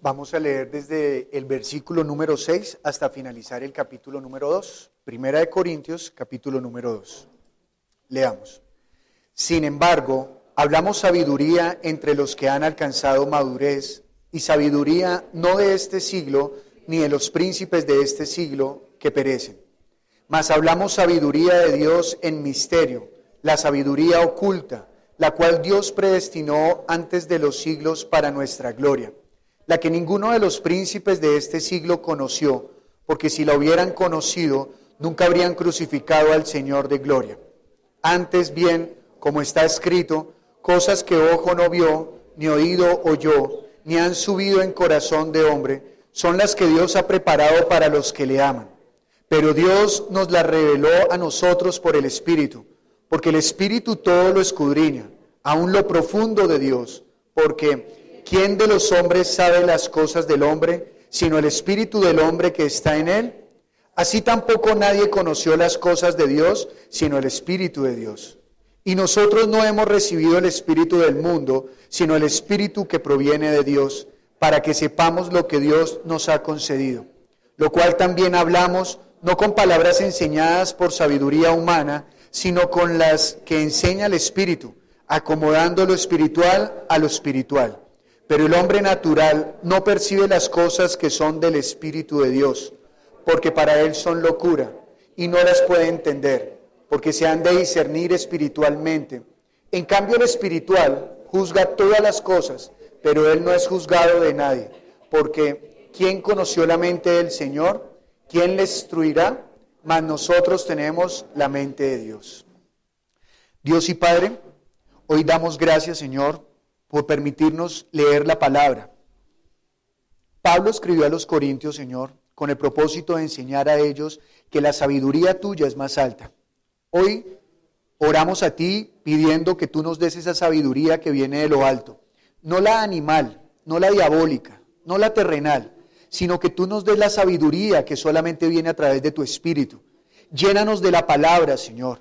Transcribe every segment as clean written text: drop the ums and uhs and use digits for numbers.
Vamos a leer desde el versículo número 6 hasta finalizar el capítulo número 2. Primera de Corintios, capítulo número 2. Leamos. Sin embargo, hablamos sabiduría entre los que han alcanzado madurez, y sabiduría no de este siglo, ni de los príncipes de este siglo que perecen. Mas hablamos sabiduría de Dios en misterio, la sabiduría oculta, la cual Dios predestinó antes de los siglos para nuestra gloria, la que ninguno de los príncipes de este siglo conoció, porque si la hubieran conocido, nunca habrían crucificado al Señor de gloria. Antes bien, como está escrito, cosas que ojo no vio, ni oído oyó, ni han subido en corazón de hombre, son las que Dios ha preparado para los que le aman. Pero Dios nos las reveló a nosotros por el Espíritu, porque el Espíritu todo lo escudriña, aun lo profundo de Dios, porque ¿quién de los hombres sabe las cosas del hombre, sino el Espíritu del hombre que está en él? Así tampoco nadie conoció las cosas de Dios, sino el Espíritu de Dios. Y nosotros no hemos recibido el Espíritu del mundo, sino el Espíritu que proviene de Dios, para que sepamos lo que Dios nos ha concedido. Lo cual también hablamos, no con palabras enseñadas por sabiduría humana, sino con las que enseña el Espíritu, acomodando lo espiritual a lo espiritual. Pero el hombre natural no percibe las cosas que son del Espíritu de Dios, porque para él son locura, y no las puede entender, porque se han de discernir espiritualmente. En cambio el espiritual juzga todas las cosas, pero él no es juzgado de nadie, porque ¿quién conoció la mente del Señor? ¿Quién le instruirá? Mas nosotros tenemos la mente de Dios. Dios y Padre, hoy damos gracias, Señor, por permitirnos leer la palabra. Pablo escribió a los Corintios, Señor, con el propósito de enseñar a ellos que la sabiduría tuya es más alta. Hoy oramos a ti pidiendo que tú nos des esa sabiduría que viene de lo alto, no la animal, no la diabólica, no la terrenal, sino que tú nos des la sabiduría que solamente viene a través de tu Espíritu. Llénanos de la palabra, Señor.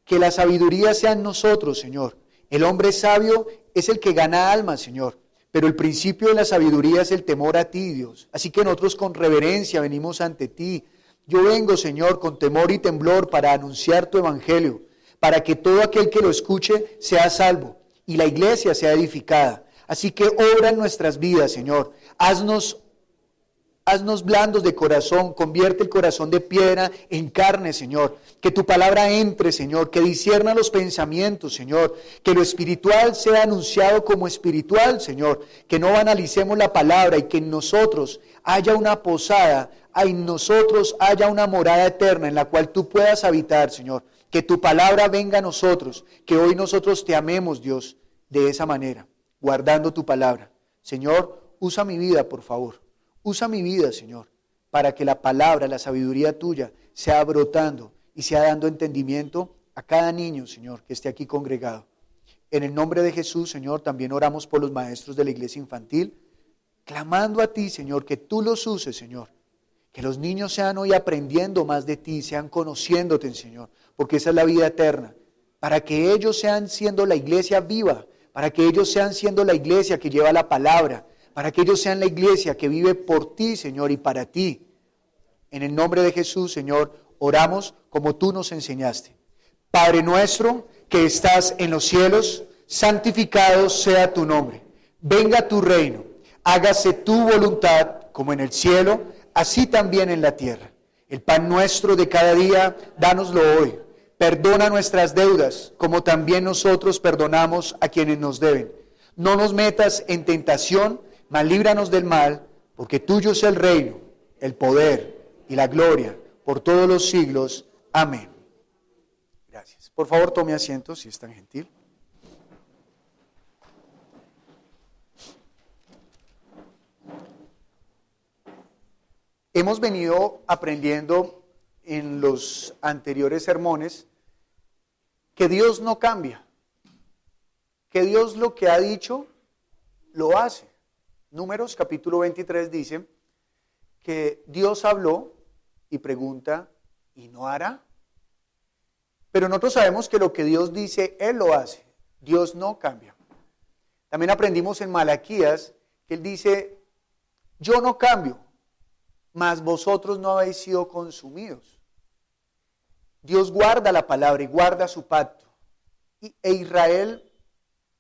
Que la sabiduría sea en nosotros, Señor. El hombre sabio es el que gana almas, Señor. Pero el principio de la sabiduría es el temor a ti, Dios. Así que nosotros con reverencia venimos ante ti. Yo vengo, Señor, con temor y temblor para anunciar tu evangelio, para que todo aquel que lo escuche sea salvo y la iglesia sea edificada. Así que obra en nuestras vidas, Señor. Haznos blandos de corazón, convierte el corazón de piedra en carne, Señor. Que tu palabra entre, Señor, que discierna los pensamientos, Señor. Que lo espiritual sea anunciado como espiritual, Señor. Que no banalicemos la palabra y que en nosotros haya una posada, en nosotros haya una morada eterna en la cual tú puedas habitar, Señor. Que tu palabra venga a nosotros, que hoy nosotros te amemos, Dios, de esa manera, guardando tu palabra. Señor, usa mi vida, por favor. Usa mi vida, Señor, para que la palabra, la sabiduría tuya, sea brotando y sea dando entendimiento a cada niño, Señor, que esté aquí congregado. En el nombre de Jesús, Señor, también oramos por los maestros de la iglesia infantil, clamando a ti, Señor, que tú los uses, Señor. Que los niños sean hoy aprendiendo más de ti, sean conociéndote, Señor, porque esa es la vida eterna. Para que ellos sean siendo la iglesia viva, para que ellos sean siendo la iglesia que lleva la palabra, para que ellos sean la iglesia que vive por ti, Señor, y para ti. En el nombre de Jesús, Señor, oramos como tú nos enseñaste. Padre nuestro que estás en los cielos, santificado sea tu nombre. Venga tu reino, hágase tu voluntad como en el cielo, así también en la tierra. El pan nuestro de cada día, dánoslo hoy. Perdona nuestras deudas, como también nosotros perdonamos a quienes nos deben. No nos metas en tentación, mas líbranos del mal, porque tuyo es el reino, el poder y la gloria por todos los siglos. Amén. Gracias. Por favor, tome asiento, si es tan gentil. Hemos venido aprendiendo en los anteriores sermones que Dios no cambia, que Dios lo que ha dicho, lo hace. Números capítulo 23 dice que Dios habló y pregunta, ¿y no hará? Pero nosotros sabemos que lo que Dios dice, Él lo hace. Dios no cambia. También aprendimos en Malaquías que Él dice, Yo no cambio, mas vosotros no habéis sido consumidos. Dios guarda la palabra y guarda su pacto. E Israel,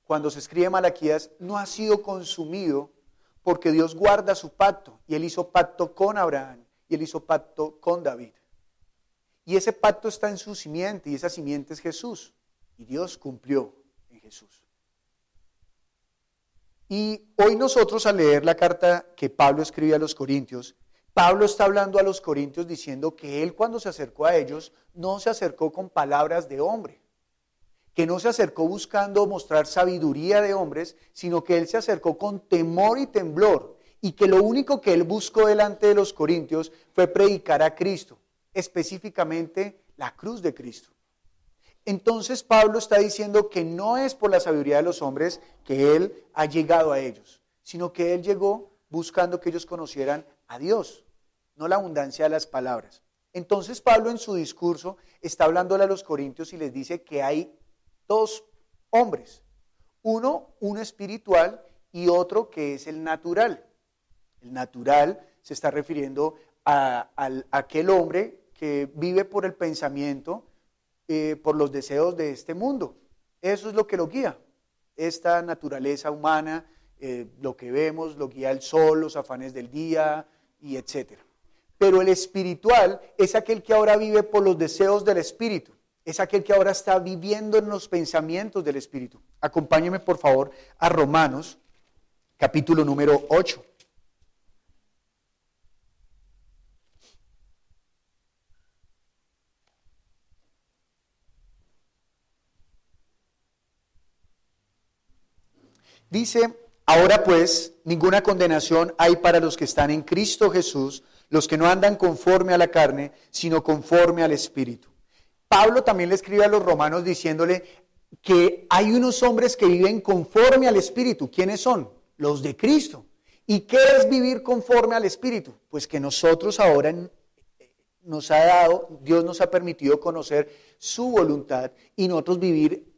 cuando se escribe Malaquías, no ha sido consumido porque Dios guarda su pacto. Y Él hizo pacto con Abraham y Él hizo pacto con David. Y ese pacto está en su simiente y esa simiente es Jesús. Y Dios cumplió en Jesús. Y hoy nosotros al leer la carta que Pablo escribe a los Corintios, Pablo está hablando a los Corintios diciendo que él cuando se acercó a ellos no se acercó con palabras de hombre, que no se acercó buscando mostrar sabiduría de hombres, sino que él se acercó con temor y temblor y que lo único que él buscó delante de los Corintios fue predicar a Cristo, específicamente la cruz de Cristo. Entonces Pablo está diciendo que no es por la sabiduría de los hombres que él ha llegado a ellos, sino que él llegó buscando que ellos conocieran a Dios, no la abundancia de las palabras. Entonces Pablo en su discurso está hablándole a los corintios y les dice que hay dos hombres, uno espiritual y otro que es el natural. El natural se está refiriendo a aquel hombre que vive por el pensamiento, por los deseos de este mundo. Eso es lo que lo guía. Esta naturaleza humana, lo que vemos, lo guía el sol, los afanes del día, y etcétera. Pero el espiritual es aquel que ahora vive por los deseos del espíritu. Es aquel que ahora está viviendo en los pensamientos del espíritu. Acompáñeme por favor a Romanos, capítulo número 8. Dice, ahora pues, ninguna condenación hay para los que están en Cristo Jesús, los que no andan conforme a la carne, sino conforme al Espíritu. Pablo también le escribe a los romanos diciéndole que hay unos hombres que viven conforme al Espíritu. ¿Quiénes son? Los de Cristo. ¿Y qué es vivir conforme al Espíritu? Pues que nosotros ahora nos ha dado, Dios nos ha permitido conocer su voluntad y nosotros vivir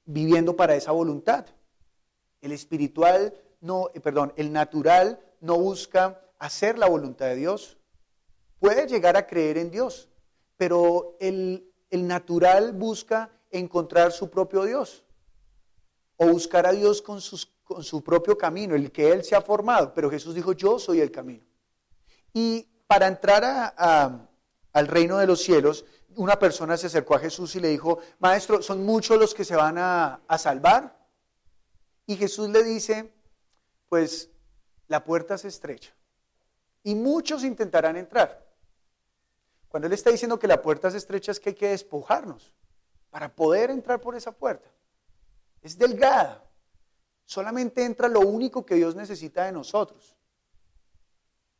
viviendo para esa voluntad. El natural no busca hacer la voluntad de Dios. Puede llegar a creer en Dios, pero el natural busca encontrar su propio Dios o buscar a Dios con su propio camino, el que Él se ha formado. Pero Jesús dijo, yo soy el camino. Y para entrar al reino de los cielos, una persona se acercó a Jesús y le dijo, Maestro, ¿son muchos los que se van a salvar? Y Jesús le dice, pues la puerta es estrecha y muchos intentarán entrar. Cuando Él está diciendo que la puerta es estrecha es que hay que despojarnos para poder entrar por esa puerta. Es delgada. Solamente entra lo único que Dios necesita de nosotros.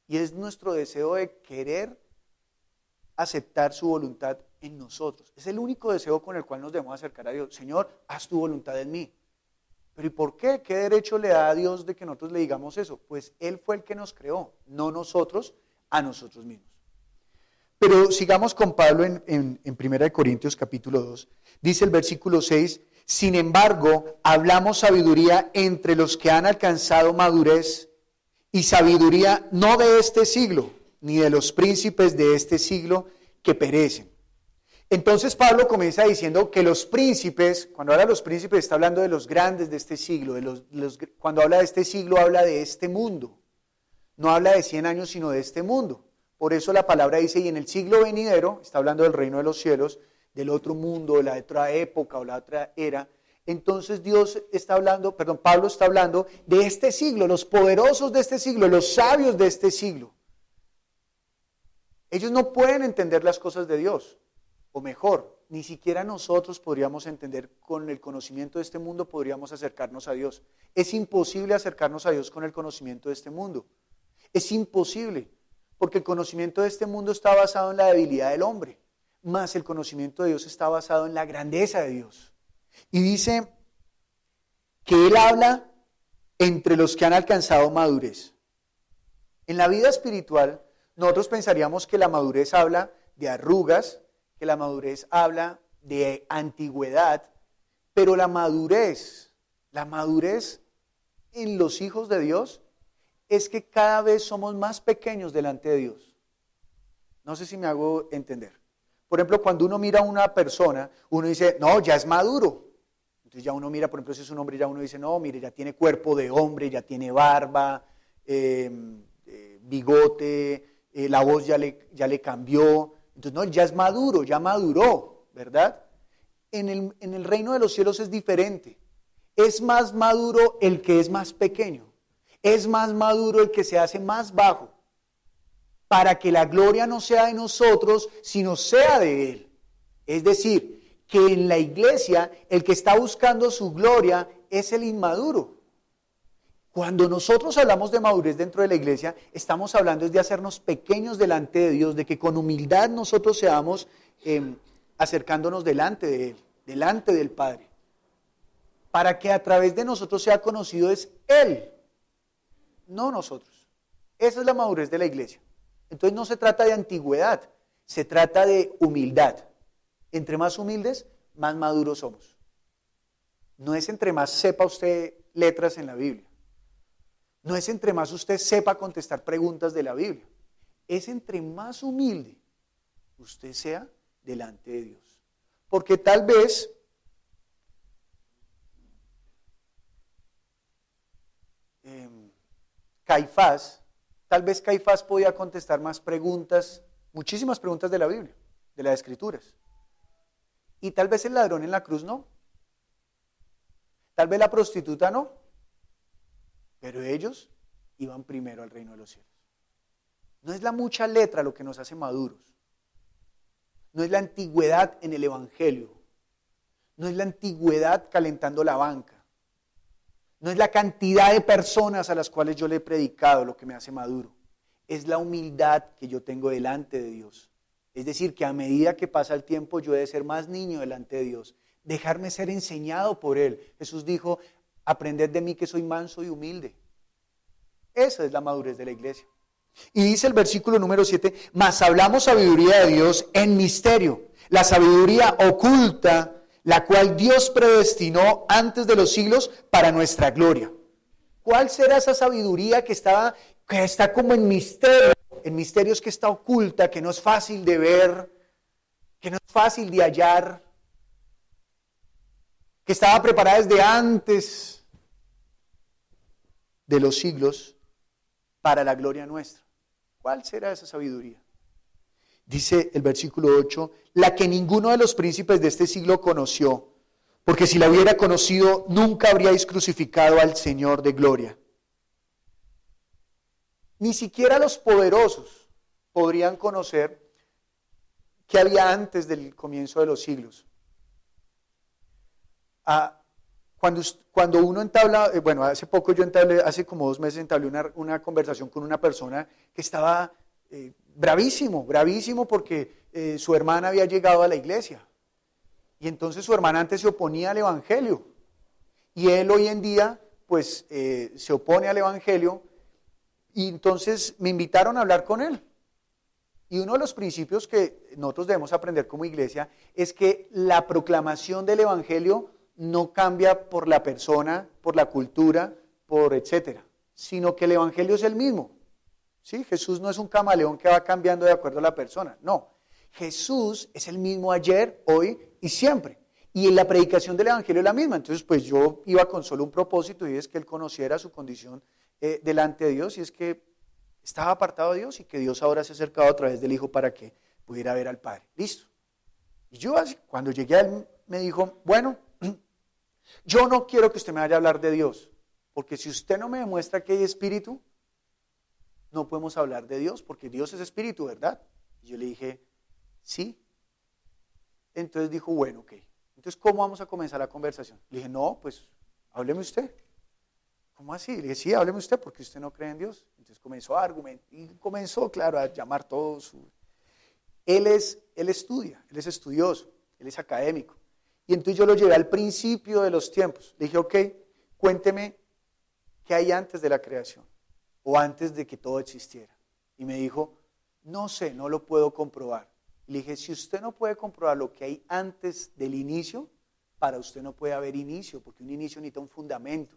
Y es nuestro deseo de querer aceptar su voluntad en nosotros. Es el único deseo con el cual nos debemos acercar a Dios. Señor, haz tu voluntad en mí. ¿Pero y por qué? ¿Qué derecho le da a Dios de que nosotros le digamos eso? Pues Él fue el que nos creó, no nosotros a nosotros mismos. Pero sigamos con Pablo en 1 Corintios capítulo 2. Dice el versículo 6, sin embargo, hablamos sabiduría entre los que han alcanzado madurez y sabiduría no de este siglo, ni de los príncipes de este siglo que perecen. Entonces Pablo comienza diciendo que los príncipes, cuando habla de los príncipes está hablando de los grandes de este siglo, cuando habla de este siglo habla de este mundo, no habla de 100 años sino de este mundo. Por eso la palabra dice, y en el siglo venidero, está hablando del reino de los cielos, del otro mundo, de la otra época o la otra era. Entonces Pablo está hablando de este siglo, los poderosos de este siglo, los sabios de este siglo. Ellos no pueden entender las cosas de Dios. O mejor, ni siquiera nosotros podríamos entender, con el conocimiento de este mundo podríamos acercarnos a Dios. Es imposible acercarnos a Dios con el conocimiento de este mundo. Es imposible, porque el conocimiento de este mundo está basado en la debilidad del hombre, más el conocimiento de Dios está basado en la grandeza de Dios. Y dice que Él habla entre los que han alcanzado madurez. En la vida espiritual, nosotros pensaríamos que la madurez habla de arrugas, que la madurez habla de antigüedad, pero la madurez en los hijos de Dios es que cada vez somos más pequeños delante de Dios. No sé si me hago entender. Por ejemplo, cuando uno mira a una persona, uno dice, no, ya es maduro. Entonces ya uno mira, por ejemplo, si es un hombre, ya uno dice, no, mire, ya tiene cuerpo de hombre, ya tiene barba, bigote, la voz ya le cambió. Entonces, no, ya es maduro, ya maduró, ¿verdad? En el reino de los cielos es diferente. Es más maduro el que es más pequeño. Es más maduro el que se hace más bajo. Para que la gloria no sea de nosotros, sino sea de Él. Es decir, que en la iglesia el que está buscando su gloria es el inmaduro. Cuando nosotros hablamos de madurez dentro de la iglesia, estamos hablando de hacernos pequeños delante de Dios, de que con humildad nosotros seamos acercándonos delante de Él, delante del Padre, para que a través de nosotros sea conocido es Él, no nosotros. Esa es la madurez de la iglesia. Entonces no se trata de antigüedad, se trata de humildad. Entre más humildes, más maduros somos. No es entre más sepa usted letras en la Biblia. No es entre más usted sepa contestar preguntas de la Biblia. Es entre más humilde usted sea delante de Dios. Porque tal vez Caifás podía contestar más preguntas, muchísimas preguntas de la Biblia, de las Escrituras. Y tal vez el ladrón en la cruz no. Tal vez la prostituta no. Pero ellos iban primero al reino de los cielos. No es la mucha letra lo que nos hace maduros. No es la antigüedad en el evangelio. No es la antigüedad calentando la banca. No es la cantidad de personas a las cuales yo le he predicado lo que me hace maduro. Es la humildad que yo tengo delante de Dios. Es decir, que a medida que pasa el tiempo yo he de ser más niño delante de Dios. Dejarme ser enseñado por Él. Jesús dijo, aprended de mí que soy manso y humilde. Esa es la madurez de la iglesia. Y dice el versículo número 7, mas hablamos sabiduría de Dios en misterio, la sabiduría oculta, la cual Dios predestinó antes de los siglos para nuestra gloria. ¿Cuál será esa sabiduría que está como en misterio? En misterios que está oculta, que no es fácil de ver, que no es fácil de hallar, que estaba preparada desde antes de los siglos para la gloria nuestra. ¿Cuál será esa sabiduría? Dice el versículo 8, la que ninguno de los príncipes de este siglo conoció, porque si la hubiera conocido, nunca habríais crucificado al Señor de gloria. Ni siquiera los poderosos podrían conocer qué había antes del comienzo de los siglos. Cuando uno entabla, hace poco yo entablé, hace como 2 meses entablé una conversación con una persona que estaba bravísimo porque su hermana había llegado a la iglesia. Y entonces su hermana antes se oponía al evangelio. Y él hoy en día, pues, se opone al evangelio. Y entonces me invitaron a hablar con él. Y uno de los principios que nosotros debemos aprender como iglesia es que la proclamación del evangelio no cambia por la persona, por la cultura, por etcétera, sino que el evangelio es el mismo. ¿Sí? Jesús no es un camaleón que va cambiando de acuerdo a la persona, no. Jesús es el mismo ayer, hoy y siempre. Y en la predicación del evangelio es la misma. Entonces, pues yo iba con solo un propósito y es que él conociera su condición delante de Dios y es que estaba apartado de Dios y que Dios ahora se ha acercado a través del Hijo para que pudiera ver al Padre. Listo. Y yo, cuando llegué a él, me dijo, bueno, yo no quiero que usted me vaya a hablar de Dios, porque si usted no me demuestra que hay espíritu, no podemos hablar de Dios, porque Dios es espíritu, ¿verdad? Y yo le dije, sí. Entonces dijo, bueno, ok. Entonces, ¿cómo vamos a comenzar la conversación? Le dije, no, pues, hábleme usted. ¿Cómo así? Le dije, sí, hábleme usted, porque usted no cree en Dios. Entonces comenzó a argumentar, y comenzó, claro, a llamar todo su... Él estudia, él es estudioso, él es académico. Y entonces yo lo llevé al principio de los tiempos. Le dije, ok, cuénteme qué hay antes de la creación o antes de que todo existiera. Y me dijo, no sé, no lo puedo comprobar. Y le dije, si usted no puede comprobar lo que hay antes del inicio, para usted no puede haber inicio, porque un inicio necesita un fundamento.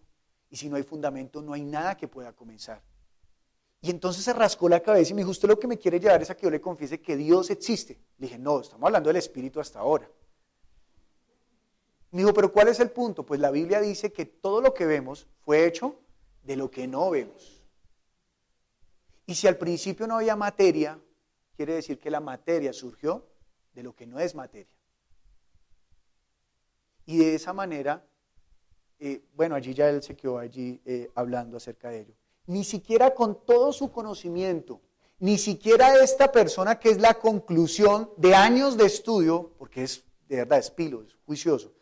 Y si no hay fundamento, no hay nada que pueda comenzar. Y entonces se rascó la cabeza y me dijo, usted lo que me quiere llevar es a que yo le confiese que Dios existe. Le dije, no, estamos hablando del Espíritu hasta ahora. Me dijo, pero ¿cuál es el punto? Pues la Biblia dice que todo lo que vemos fue hecho de lo que no vemos. Y si al principio no había materia, quiere decir que la materia surgió de lo que no es materia. Y de esa manera, bueno, allí ya él se quedó allí hablando acerca de ello. Ni siquiera con todo su conocimiento, ni siquiera esta persona que es la conclusión de años de estudio, porque es de verdad es pilo, es juicioso.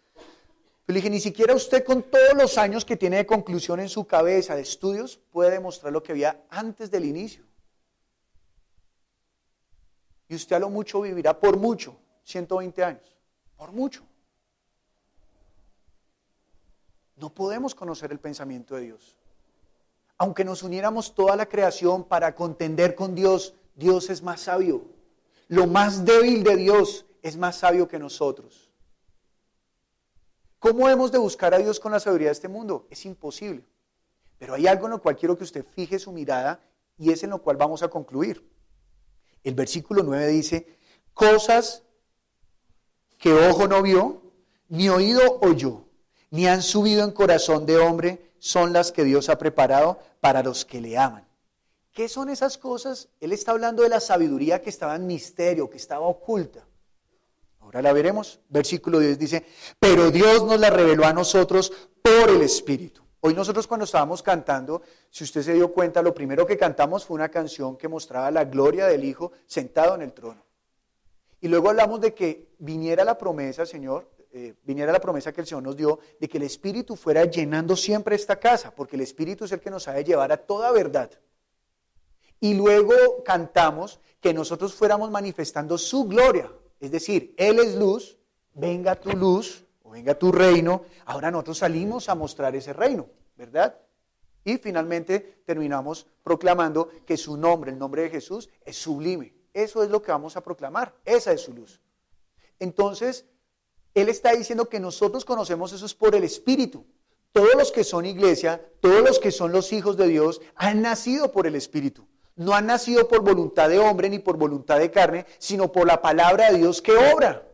Yo le dije, ni siquiera usted con todos los años que tiene de conclusión en su cabeza de estudios puede demostrar lo que había antes del inicio. Y usted a lo mucho vivirá por mucho, 120 años, por mucho. No podemos conocer el pensamiento de Dios. Aunque nos uniéramos toda la creación para contender con Dios, Dios es más sabio. Lo más débil de Dios es más sabio que nosotros. ¿Cómo hemos de buscar a Dios con la sabiduría de este mundo? Es imposible. Pero hay algo en lo cual quiero que usted fije su mirada y es en lo cual vamos a concluir. El versículo 9 dice, cosas que ojo no vio, ni oído oyó, ni han subido en corazón de hombre, son las que Dios ha preparado para los que le aman. ¿Qué son esas cosas? Él está hablando de la sabiduría que estaba en misterio, que estaba oculta. Ahora la veremos. Versículo 10 dice, pero Dios nos la reveló a nosotros por el Espíritu. Hoy nosotros cuando estábamos cantando, si usted se dio cuenta, lo primero que cantamos fue una canción que mostraba la gloria del Hijo sentado en el trono. Y luego hablamos de que viniera la promesa, Señor, viniera la promesa que el Señor nos dio, de que el Espíritu fuera llenando siempre esta casa, porque el Espíritu es el que nos ha de llevar a toda verdad. Y luego cantamos que nosotros fuéramos manifestando su gloria, es decir, Él es luz, venga tu luz, o venga tu reino, ahora nosotros salimos a mostrar ese reino, ¿verdad? Y finalmente terminamos proclamando que su nombre, el nombre de Jesús, es sublime. Eso es lo que vamos a proclamar, esa es su luz. Entonces, Él está diciendo que nosotros conocemos eso es por el Espíritu. Todos los que son iglesia, todos los que son los hijos de Dios, han nacido por el Espíritu. No han nacido por voluntad de hombre ni por voluntad de carne, sino por la palabra de Dios que obra.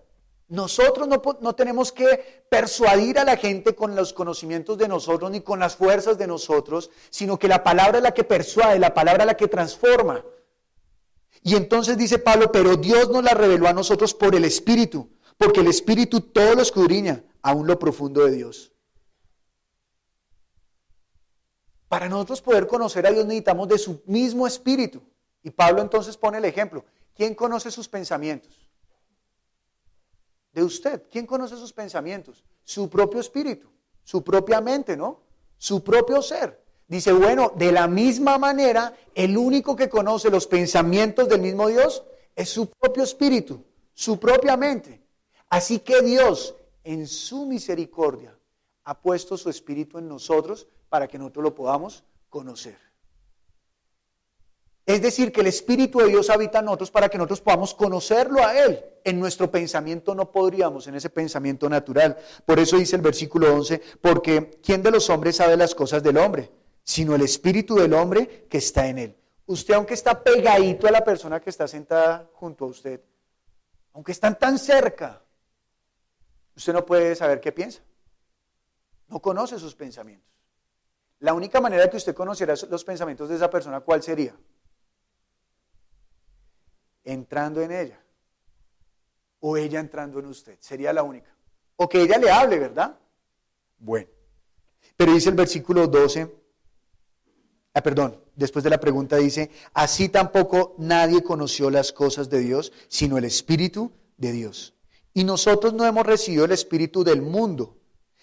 Nosotros no tenemos que persuadir a la gente con los conocimientos de nosotros ni con las fuerzas de nosotros, sino que la palabra es la que persuade, la palabra es la que transforma. Y entonces dice Pablo, pero Dios nos la reveló a nosotros por el Espíritu, porque el Espíritu todo lo escudriña, aún lo profundo de Dios. Para nosotros poder conocer a Dios necesitamos de su mismo Espíritu. Y Pablo entonces pone el ejemplo. ¿Quién conoce sus pensamientos? De usted. ¿Quién conoce sus pensamientos? Su propio espíritu, su propia mente, ¿no? Su propio ser. Dice, bueno, de la misma manera, el único que conoce los pensamientos del mismo Dios es su propio espíritu, su propia mente. Así que Dios, en su misericordia, ha puesto su espíritu en nosotros para que nosotros lo podamos conocer. Es decir, que el Espíritu de Dios habita en nosotros para que nosotros podamos conocerlo a Él. En nuestro pensamiento no podríamos, en ese pensamiento natural. Por eso dice el versículo 11, porque ¿quién de los hombres sabe las cosas del hombre? Sino el Espíritu del hombre que está en él. Usted, aunque está pegadito a la persona que está sentada junto a usted, aunque están tan cerca, usted no puede saber qué piensa. No conoce sus pensamientos. La única manera que usted conociera los pensamientos de esa persona, ¿cuál sería? Entrando en ella, o ella entrando en usted, sería la única, o que ella le hable, ¿verdad? Bueno, pero dice el versículo 12, después de la pregunta dice, así tampoco nadie conoció las cosas de Dios, sino el Espíritu de Dios. Y nosotros no hemos recibido el Espíritu del mundo,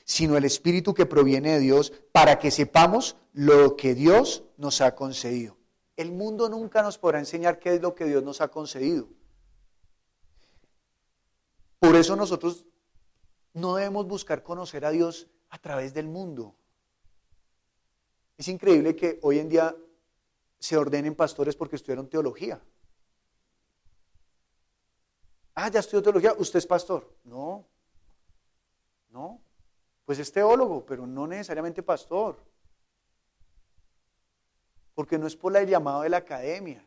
sino el Espíritu que proviene de Dios, para que sepamos lo que Dios nos ha concedido. El mundo nunca nos podrá enseñar qué es lo que Dios nos ha concedido. Por eso nosotros no debemos buscar conocer a Dios a través del mundo. Es increíble que hoy en día se ordenen pastores porque estudiaron teología. Ah, ya estudió teología, ¿usted es pastor? No, pues es teólogo, pero no necesariamente pastor. Porque no es por el llamado de la academia.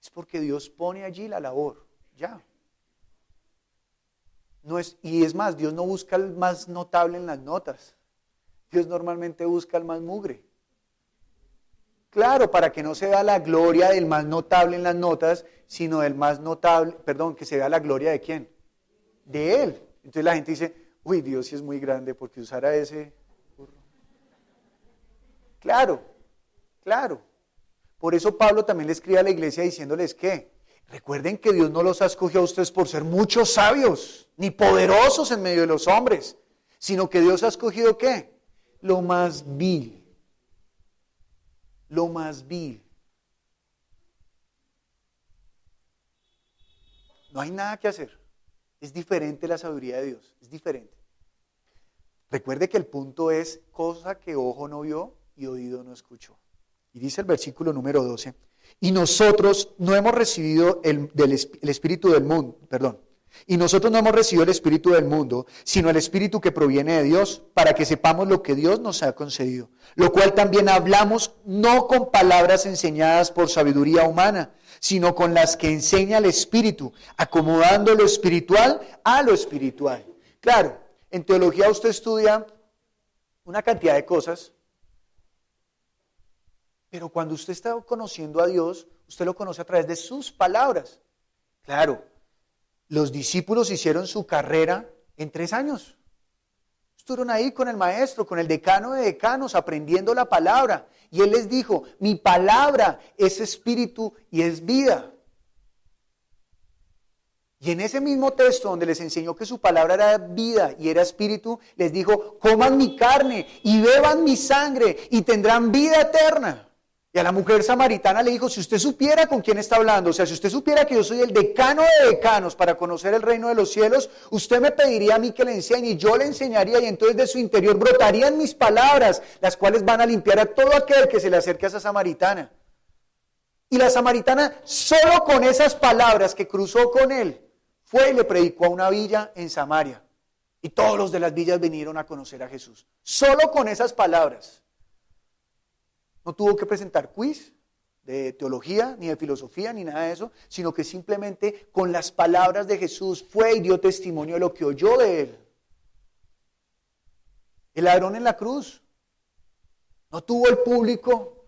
Es porque Dios pone allí la labor. Ya. No es, y es más, Dios no busca el más notable en las notas. Dios normalmente busca el más mugre. Claro, para que no se vea la gloria del más notable en las notas, sino del más notable, perdón, que se vea la gloria de ¿quién? De Él. Entonces la gente dice, uy, Dios sí es muy grande porque usara ese burro. Claro, claro. Por eso Pablo también le escribe a la iglesia diciéndoles que recuerden que Dios no los ha escogido a ustedes por ser muchos sabios, ni poderosos en medio de los hombres, sino que Dios ha escogido ¿qué? Lo más vil. Lo más vil. No hay nada que hacer. Es diferente la sabiduría de Dios, es diferente. Recuerde que el punto es cosa que ojo no vio y oído no escuchó. Y dice el versículo número 12, y nosotros no hemos recibido el espíritu del mundo, y nosotros no hemos recibido el espíritu del mundo, sino el espíritu que proviene de Dios, para que sepamos lo que Dios nos ha concedido. Lo cual también hablamos no con palabras enseñadas por sabiduría humana, sino con las que enseña el Espíritu, acomodando lo espiritual a lo espiritual. Claro, en teología usted estudia una cantidad de cosas, pero cuando usted está conociendo a Dios, usted lo conoce a través de sus palabras. Claro, los discípulos hicieron su carrera en 3 años. Estuvieron ahí con el maestro, con el decano de decanos, aprendiendo la palabra. Y él les dijo, mi palabra es espíritu y es vida. Y en ese mismo texto donde les enseñó que su palabra era vida y era espíritu, les dijo, coman mi carne y beban mi sangre y tendrán vida eterna. Y a la mujer samaritana le dijo, si usted supiera con quién está hablando, o sea, si usted supiera que yo soy el decano de decanos para conocer el reino de los cielos, usted me pediría a mí que le enseñe y yo le enseñaría y entonces de su interior brotarían mis palabras, las cuales van a limpiar a todo aquel que se le acerque a esa samaritana. Y la samaritana, solo con esas palabras que cruzó con él, fue y le predicó a una villa en Samaria. Y todos los de las villas vinieron a conocer a Jesús. Solo con esas palabras. No tuvo que presentar quiz de teología, ni de filosofía, ni nada de eso, sino que simplemente con las palabras de Jesús fue y dio testimonio de lo que oyó de él. El ladrón en la cruz no tuvo el público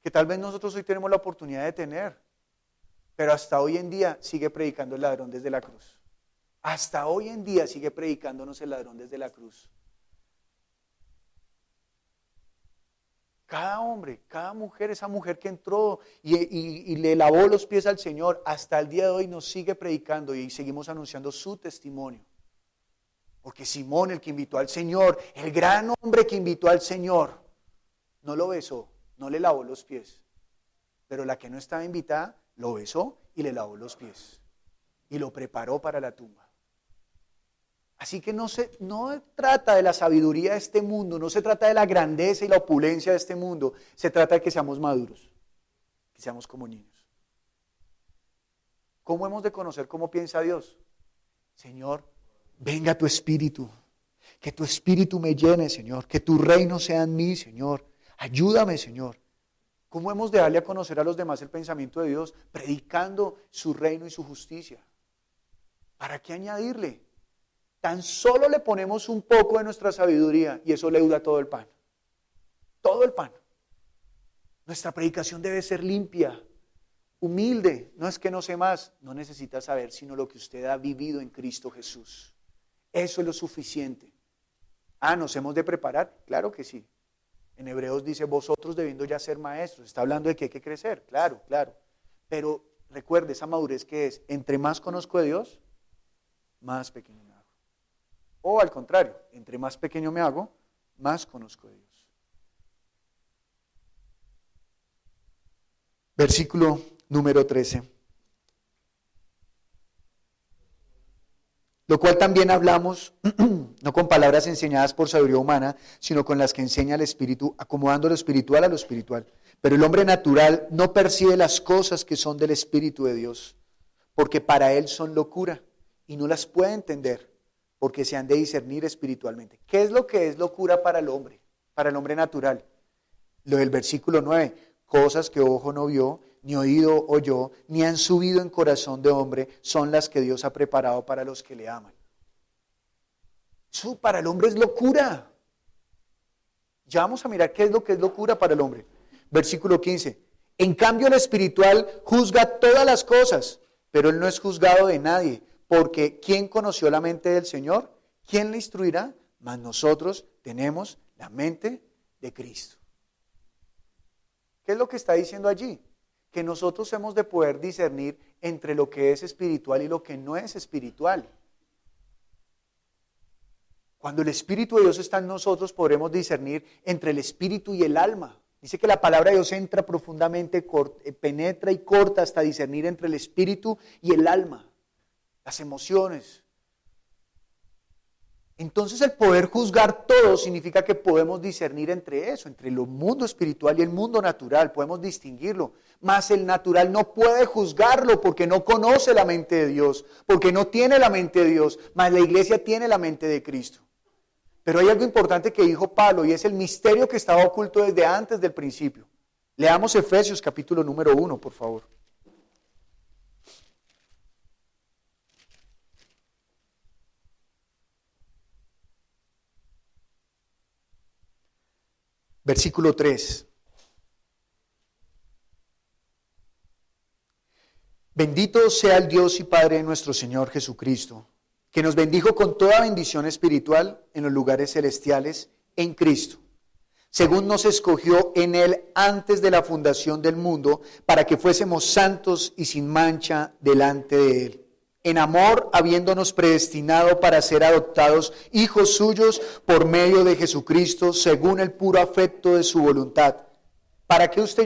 que tal vez nosotros hoy tenemos la oportunidad de tener, pero hasta hoy en día sigue predicando el ladrón desde la cruz. Hasta hoy en día sigue predicándonos el ladrón desde la cruz. Cada hombre, cada mujer, esa mujer que entró y le lavó los pies al Señor, hasta el día de hoy nos sigue predicando y seguimos anunciando su testimonio. Porque Simón, el que invitó al Señor, el gran hombre que invitó al Señor, no lo besó, no le lavó los pies. Pero la que no estaba invitada, lo besó y le lavó los pies. Y lo preparó para la tumba. Así que no trata de la sabiduría de este mundo, no se trata de la grandeza y la opulencia de este mundo, se trata de que seamos maduros, que seamos como niños. ¿Cómo hemos de conocer cómo piensa Dios? Señor, venga tu espíritu, que tu espíritu me llene, Señor, que tu reino sea en mí, Señor. Ayúdame, Señor. ¿Cómo hemos de darle a conocer a los demás el pensamiento de Dios? Predicando su reino y su justicia. ¿Para qué añadirle? Tan solo le ponemos un poco de nuestra sabiduría y eso leuda todo el pan. Todo el pan. Nuestra predicación debe ser limpia, humilde. No es que no sé más, no necesita saber sino lo que usted ha vivido en Cristo Jesús. Eso es lo suficiente. ¿Nos hemos de preparar? Claro que sí. En Hebreos dice, vosotros debiendo ya ser maestros. Está hablando de que hay que crecer, claro, claro. Pero recuerde esa madurez que es, entre más conozco de Dios, más pequeño me hago. O al contrario, entre más pequeño me hago, más conozco de Dios. Versículo número 13. Lo cual también hablamos, no con palabras enseñadas por sabiduría humana, sino con las que enseña el Espíritu, acomodando lo espiritual a lo espiritual. Pero el hombre natural no percibe las cosas que son del Espíritu de Dios, porque para él son locura, y no las puede entender, porque se han de discernir espiritualmente. ¿Qué es lo que es locura para el hombre natural? Lo del versículo 9, cosas que ojo no vio, ni oído oyó, ni han subido en corazón de hombre, son las que Dios ha preparado para los que le aman. Eso para el hombre es locura. Ya vamos a mirar qué es lo que es locura para el hombre. Versículo 15. En cambio el espiritual juzga todas las cosas, pero él no es juzgado de nadie, porque ¿quién conoció la mente del Señor? ¿Quién le instruirá? Mas nosotros tenemos la mente de Cristo. ¿Qué es lo que está diciendo allí? Que nosotros hemos de poder discernir entre lo que es espiritual y lo que no es espiritual. Cuando el Espíritu de Dios está en nosotros, podremos discernir entre el espíritu y el alma. Dice que la palabra de Dios entra profundamente, penetra y corta hasta discernir entre el espíritu y el alma, las emociones. Entonces el poder juzgar todo significa que podemos discernir entre eso, entre el mundo espiritual y el mundo natural, podemos distinguirlo. Mas el natural no puede juzgarlo porque no conoce la mente de Dios, porque no tiene la mente de Dios, mas la iglesia tiene la mente de Cristo. Pero hay algo importante que dijo Pablo y es el misterio que estaba oculto desde antes del principio. Leamos Efesios capítulo número 1, por favor. Versículo 3. Bendito sea el Dios y Padre de nuestro Señor Jesucristo, que nos bendijo con toda bendición espiritual en los lugares celestiales en Cristo, según nos escogió en Él antes de la fundación del mundo, para que fuésemos santos y sin mancha delante de Él. En amor, habiéndonos predestinado para ser adoptados hijos suyos por medio de Jesucristo, según el puro afecto de su voluntad. ¿Para qué usted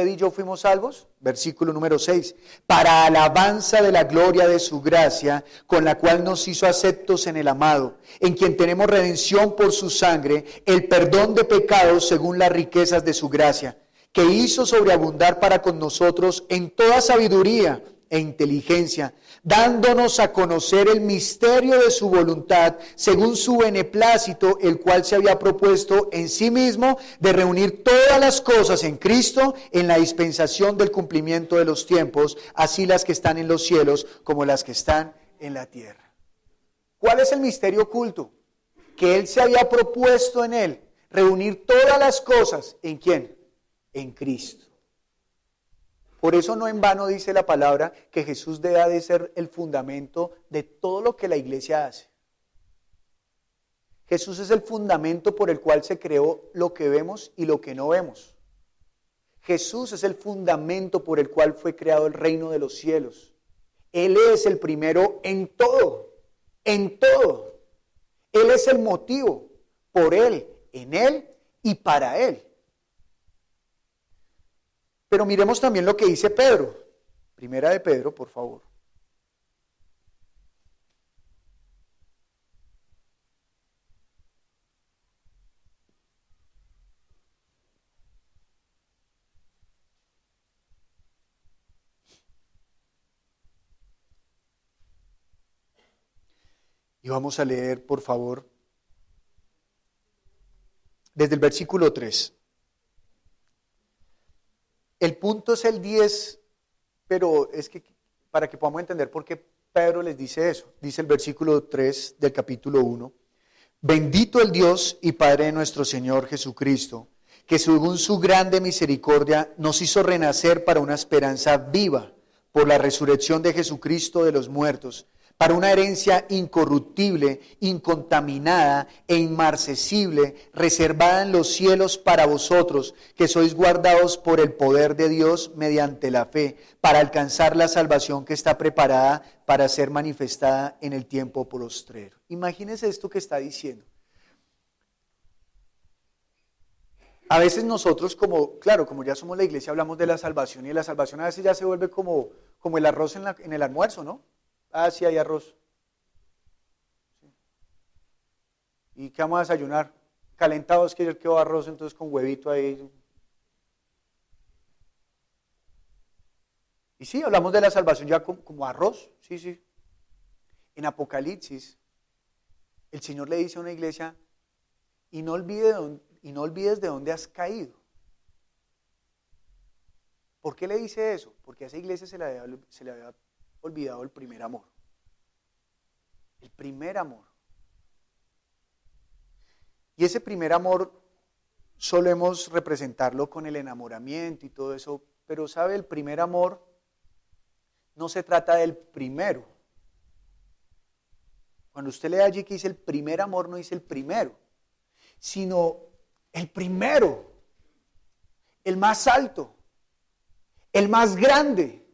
y yo fuimos salvos? Versículo número 6. Para alabanza de la gloria de su gracia, con la cual nos hizo aceptos en el amado, en quien tenemos redención por su sangre, el perdón de pecados según las riquezas de su gracia, que hizo sobreabundar para con nosotros en toda sabiduría e inteligencia, dándonos a conocer el misterio de su voluntad, según su beneplácito, el cual se había propuesto en sí mismo de reunir todas las cosas en Cristo, en la dispensación del cumplimiento de los tiempos, así las que están en los cielos como las que están en la tierra. ¿Cuál es el misterio oculto? Que Él se había propuesto en Él reunir todas las cosas, ¿en quién? En Cristo. Por eso no en vano dice la palabra que Jesús debe de ser el fundamento de todo lo que la iglesia hace. Jesús es el fundamento por el cual se creó lo que vemos y lo que no vemos. Jesús es el fundamento por el cual fue creado el reino de los cielos. Él es el primero en todo, en todo. Él es el motivo, por Él, en Él y para Él. Pero miremos también lo que dice Pedro. Primera de Pedro, por favor. Y vamos a leer, por favor, desde el versículo 3. El punto es el 10, pero es que para que podamos entender por qué Pedro les dice eso. Dice el versículo 3 del capítulo 1. Bendito el Dios y Padre de nuestro Señor Jesucristo, que según su grande misericordia nos hizo renacer para una esperanza viva por la resurrección de Jesucristo de los muertos, para una herencia incorruptible, incontaminada e inmarcesible, reservada en los cielos para vosotros, que sois guardados por el poder de Dios mediante la fe, para alcanzar la salvación que está preparada para ser manifestada en el tiempo postrero. Imagínense esto que está diciendo. A veces nosotros como ya somos la iglesia, hablamos de la salvación, y la salvación a veces ya se vuelve como el arroz en el almuerzo, ¿no? Ah, sí, hay arroz. ¿Y qué vamos a desayunar? Calentados, que ayer quedó arroz, entonces con huevito ahí. Y sí, hablamos de la salvación ya como arroz, sí. En Apocalipsis, el Señor le dice a una iglesia, y no olvide y no olvides de dónde has caído. ¿Por qué le dice eso? Porque a esa iglesia se le había olvidado el primer amor. El primer amor. Y ese primer amor solemos representarlo con el enamoramiento y todo eso, pero ¿sabe? El primer amor no se trata del primero. Cuando usted lee allí que dice el primer amor, no dice el primero, sino el primero, el más alto, el más grande,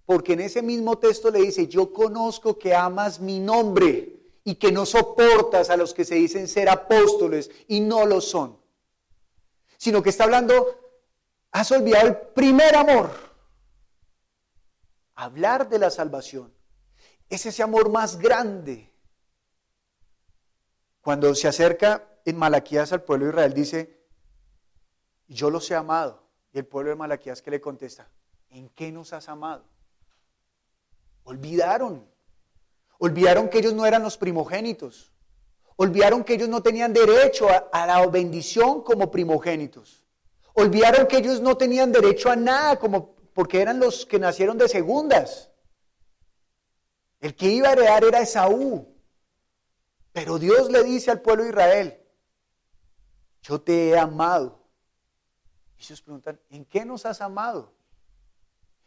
porque en ese mismo texto le dice, yo conozco que amas mi nombre y que no soportas a los que se dicen ser apóstoles y no lo son, sino que está hablando, has olvidado el primer amor. Hablar de la salvación es ese amor más grande. Cuando se acerca en Malaquías al pueblo de Israel dice, yo los he amado. Y el pueblo de Malaquías, ¿qué le contesta? ¿En qué nos has amado? Olvidaron que ellos no eran los primogénitos. Olvidaron que ellos no tenían derecho a la bendición como primogénitos. Olvidaron que ellos no tenían derecho a nada porque eran los que nacieron de segundas. El que iba a heredar era Esaú. Pero Dios le dice al pueblo de Israel, yo te he amado. Y ellos preguntan, ¿en qué nos has amado?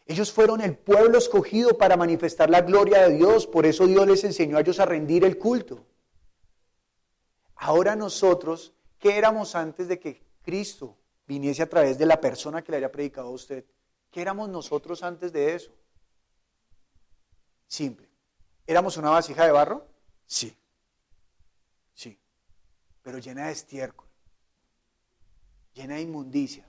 Ellos fueron el pueblo escogido para manifestar la gloria de Dios, por eso Dios les enseñó a ellos a rendir el culto. Ahora nosotros, ¿qué éramos antes de que Cristo viniese a través de la persona que le haya predicado a usted? ¿Qué éramos nosotros antes de eso? Simple. ¿Éramos una vasija de barro? Sí. Sí. Pero llena de estiércol, llena de inmundicia.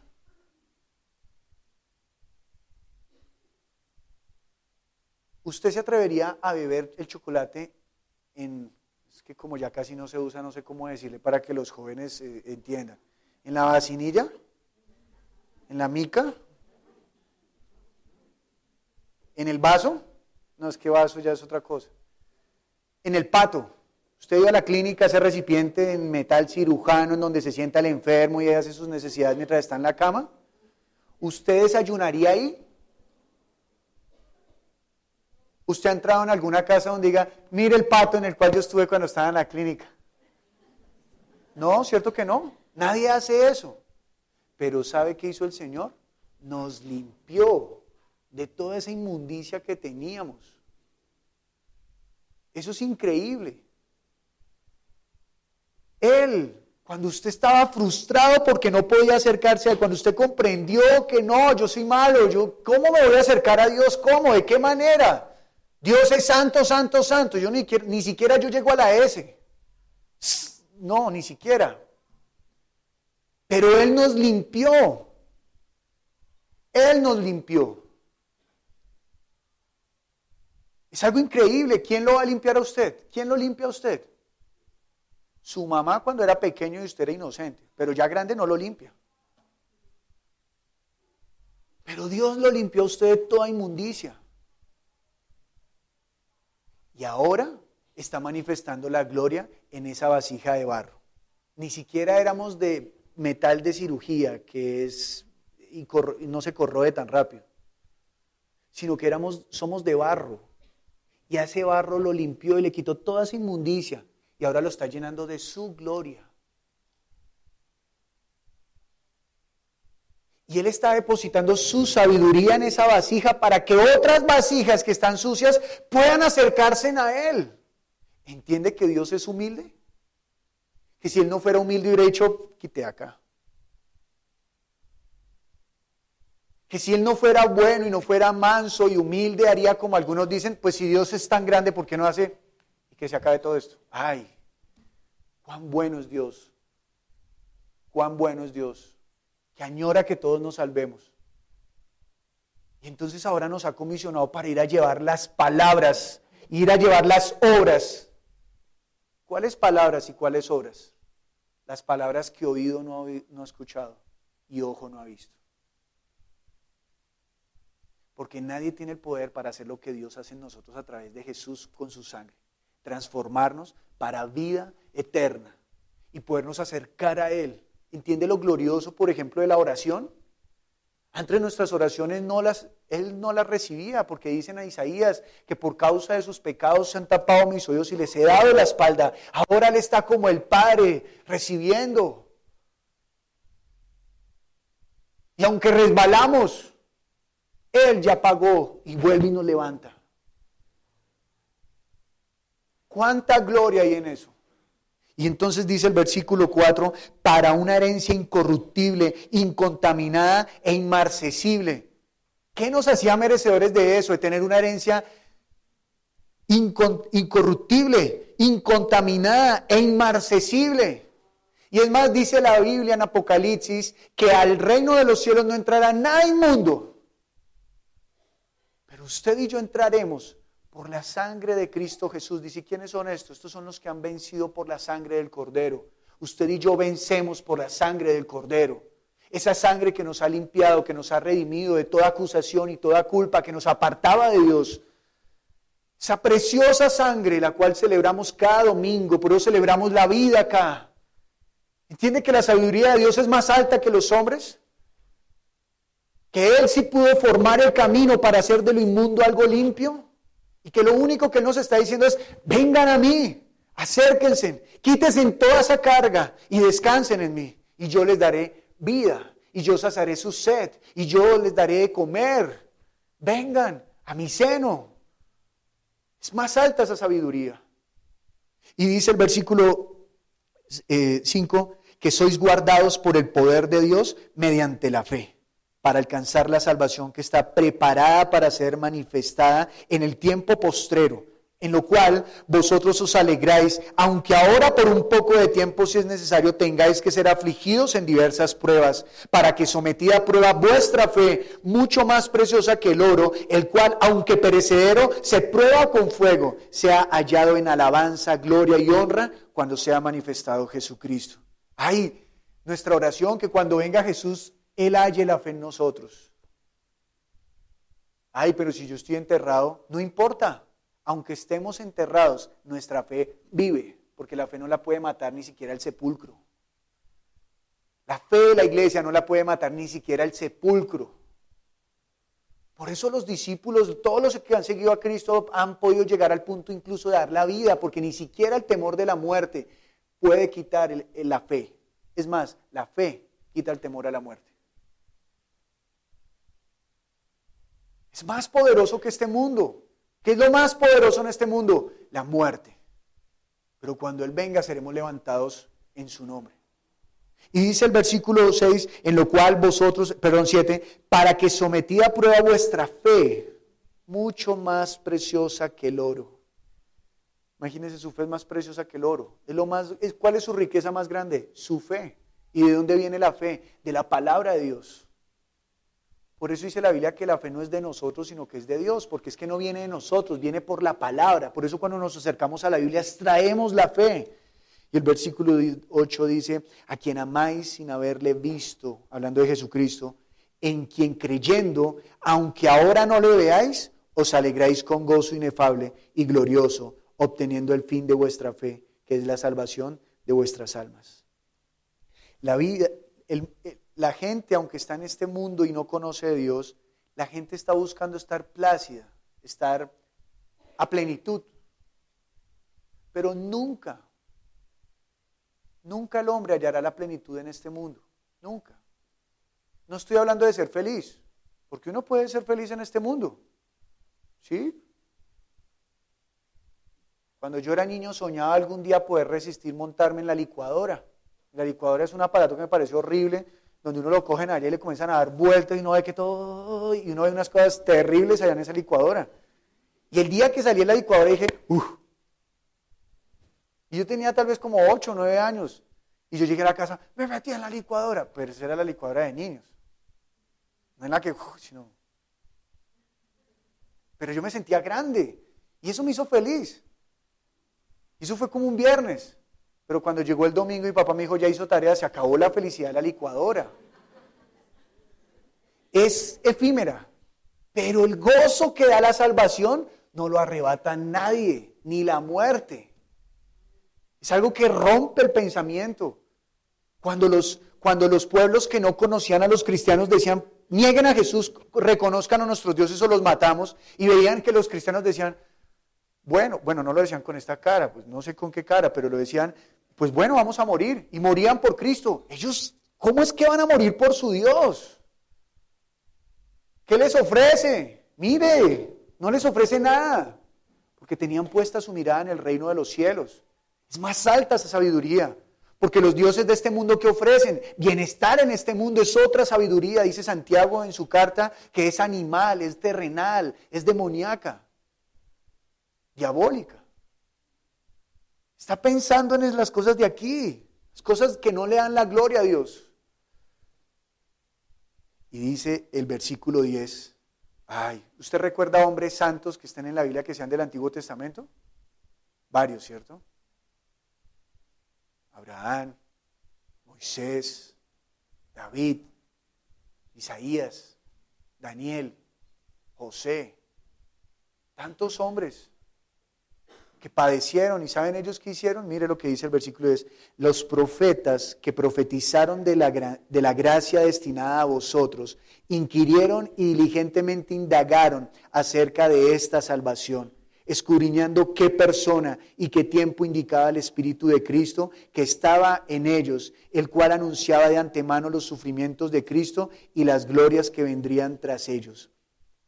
¿Usted se atrevería a beber el chocolate es que como ya casi no se usa, no sé cómo decirle para que los jóvenes entiendan, en la vacinilla, en la mica, en el vaso? No, es que vaso ya es otra cosa. En el pato. Usted iba a la clínica, ese recipiente en metal cirujano en donde se sienta el enfermo y hace sus necesidades mientras está en la cama. ¿Usted desayunaría ahí? ¿Usted ha entrado en alguna casa donde diga, mire el pato en el cual yo estuve cuando estaba en la clínica? No, ¿cierto que no? Nadie hace eso. Pero ¿sabe qué hizo el Señor? Nos limpió de toda esa inmundicia que teníamos. Eso es increíble. Él, cuando usted estaba frustrado porque no podía acercarse a Él, cuando usted comprendió que no, yo soy malo, ¿cómo me voy a acercar a Dios? ¿Cómo? ¿De qué manera? Dios es santo, santo, santo. Yo ni siquiera yo llego a la S. No, ni siquiera. Pero Él nos limpió. Él nos limpió. Es algo increíble. ¿Quién lo va a limpiar a usted? ¿Quién lo limpia a usted? Su mamá cuando era pequeño y usted era inocente, pero ya grande no lo limpia. Pero Dios lo limpió a usted de toda inmundicia. Y ahora está manifestando la gloria en esa vasija de barro. Ni siquiera éramos de metal de cirugía, y no se corroe tan rápido, sino que somos de barro. Y a ese barro lo limpió y le quitó toda esa inmundicia. Y ahora lo está llenando de su gloria. Y Él está depositando su sabiduría en esa vasija para que otras vasijas que están sucias puedan acercarse a Él. ¿Entiende que Dios es humilde? Que si Él no fuera humilde hubiera dicho, quite acá. Que si Él no fuera bueno y no fuera manso y humilde, haría como algunos dicen, pues si Dios es tan grande, ¿por qué no hace y que se acabe todo esto? Ay, cuán bueno es Dios. Cuán bueno es Dios, que añora que todos nos salvemos. Y entonces ahora nos ha comisionado para ir a llevar las palabras, ir a llevar las obras. ¿Cuáles palabras y cuáles obras? Las palabras que oído no ha escuchado y ojo no ha visto. Porque nadie tiene el poder para hacer lo que Dios hace en nosotros a través de Jesús con su sangre. Transformarnos para vida eterna y podernos acercar a Él ¿Entiende lo glorioso, por ejemplo, de la oración? Antes nuestras oraciones Él no las recibía, porque dicen a Isaías que por causa de sus pecados se han tapado mis oídos y les he dado la espalda. Ahora Él está como el Padre, recibiendo. Y aunque resbalamos, Él ya pagó y vuelve y nos levanta. ¿Cuánta gloria hay en eso? Y entonces dice el versículo 4, para una herencia incorruptible, incontaminada e inmarcesible. ¿Qué nos hacía merecedores de eso? De tener una herencia incorruptible, incontaminada e inmarcesible. Y es más, dice la Biblia en Apocalipsis, que al reino de los cielos no entrará nada inmundo. Pero usted y yo entraremos por la sangre de Cristo Jesús. Dice, ¿quiénes son estos? Estos son los que han vencido por la sangre del Cordero. Usted y yo vencemos por la sangre del Cordero. Esa sangre que nos ha limpiado, que nos ha redimido de toda acusación y toda culpa, que nos apartaba de Dios. Esa preciosa sangre, la cual celebramos cada domingo, por eso celebramos la vida acá. ¿Entiende que la sabiduría de Dios es más alta que los hombres? Que Él sí pudo formar el camino para hacer de lo inmundo algo limpio. Y que lo único que nos está diciendo es, vengan a mí, acérquense, quítense toda esa carga y descansen en mí. Y yo les daré vida, y yo saciaré su sed, y yo les daré de comer. Vengan a mi seno. Es más alta esa sabiduría. Y dice el versículo 5, que sois guardados por el poder de Dios mediante la fe, para alcanzar la salvación que está preparada para ser manifestada en el tiempo postrero, en lo cual vosotros os alegráis, aunque ahora por un poco de tiempo, si es necesario, tengáis que ser afligidos en diversas pruebas, para que sometida a prueba vuestra fe, mucho más preciosa que el oro, el cual, aunque perecedero, se prueba con fuego, sea hallado en alabanza, gloria y honra, cuando sea manifestado Jesucristo. Ay, nuestra oración, que cuando venga Jesús, Él halle la fe en nosotros. Ay, pero si yo estoy enterrado, no importa. Aunque estemos enterrados, nuestra fe vive, porque la fe no la puede matar ni siquiera el sepulcro. La fe de la iglesia no la puede matar ni siquiera el sepulcro. Por eso los discípulos, todos los que han seguido a Cristo, han podido llegar al punto incluso de dar la vida, porque ni siquiera el temor de la muerte puede quitar la fe. Es más, la fe quita el temor a la muerte. Es más poderoso que este mundo. ¿Qué es lo más poderoso en este mundo? La muerte. Pero cuando Él venga seremos levantados en su nombre. Y dice el versículo 6, en lo cual vosotros, 7, para que sometida a prueba vuestra fe, mucho más preciosa que el oro. Imagínense, su fe es más preciosa que el oro. ¿Cuál es su riqueza más grande? Su fe. ¿Y de dónde viene la fe? De la palabra de Dios. Por eso dice la Biblia que la fe no es de nosotros, sino que es de Dios, porque es que no viene de nosotros, viene por la palabra. Por eso cuando nos acercamos a la Biblia extraemos la fe. Y el versículo 8 dice, a quien amáis sin haberle visto, hablando de Jesucristo, en quien creyendo, aunque ahora no le veáis, os alegráis con gozo inefable y glorioso, obteniendo el fin de vuestra fe, que es la salvación de vuestras almas. La gente, aunque está en este mundo y no conoce a Dios, la gente está buscando estar plácida, estar a plenitud. Pero nunca el hombre hallará la plenitud en este mundo. Nunca. No estoy hablando de ser feliz, porque uno puede ser feliz en este mundo. ¿Sí? Cuando yo era niño soñaba algún día poder resistir montarme en la licuadora. La licuadora es un aparato que me pareció horrible, donde uno lo cogen allá y le comienzan a dar vueltas y uno ve que todo, y uno ve unas cosas terribles allá en esa licuadora. Y el día que salí de la licuadora dije, y yo tenía tal vez como 8 o 9 años, y yo llegué a la casa, me metí en la licuadora, pero esa era la licuadora de niños, no en la que, sino... Pero yo me sentía grande, y eso me hizo feliz. Y eso fue como un viernes. Pero cuando llegó el domingo y papá me dijo, ya hizo tarea, se acabó la felicidad de la licuadora. Es efímera, pero el gozo que da la salvación no lo arrebata nadie, ni la muerte. Es algo que rompe el pensamiento. Cuando los pueblos que no conocían a los cristianos decían, nieguen a Jesús, reconozcan a nuestros dioses o los matamos, y veían que los cristianos decían, bueno, no lo decían con esta cara, pues no sé con qué cara, pero lo decían, pues bueno, vamos a morir, y morían por Cristo. Ellos, ¿cómo es que van a morir por su Dios? ¿Qué les ofrece? Mire, no les ofrece nada, porque tenían puesta su mirada en el reino de los cielos. Es más alta esa sabiduría. Porque los dioses de este mundo que ofrecen, bienestar en este mundo es otra sabiduría, dice Santiago en su carta, que es animal, es terrenal, es demoníaca, diabólica. Está pensando en las cosas de aquí, las cosas que no le dan la gloria a Dios. Y dice el versículo 10, ¿usted recuerda hombres santos que están en la Biblia que sean del Antiguo Testamento? Varios, ¿cierto? Abraham, Moisés, David, Isaías, Daniel, José, tantos hombres que padecieron y ¿saben ellos qué hicieron? Mire lo que dice el versículo 10, los profetas que profetizaron de la gracia destinada a vosotros, inquirieron y diligentemente indagaron acerca de esta salvación, escudriñando qué persona y qué tiempo indicaba el Espíritu de Cristo que estaba en ellos, el cual anunciaba de antemano los sufrimientos de Cristo y las glorias que vendrían tras ellos.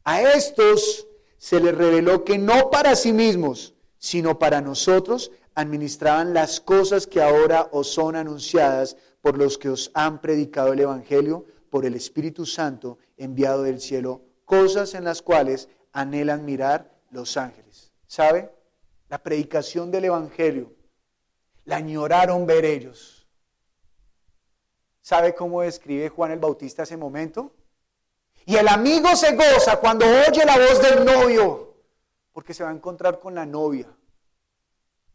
A estos se les reveló que no para sí mismos, sino para nosotros, administraban las cosas que ahora os son anunciadas por los que os han predicado el Evangelio por el Espíritu Santo enviado del cielo, cosas en las cuales anhelan mirar los ángeles. ¿Sabe? La predicación del Evangelio, la añoraron ver ellos. ¿Sabe cómo describe Juan el Bautista ese momento? Y el amigo se goza cuando oye la voz del novio, porque se va a encontrar con la novia.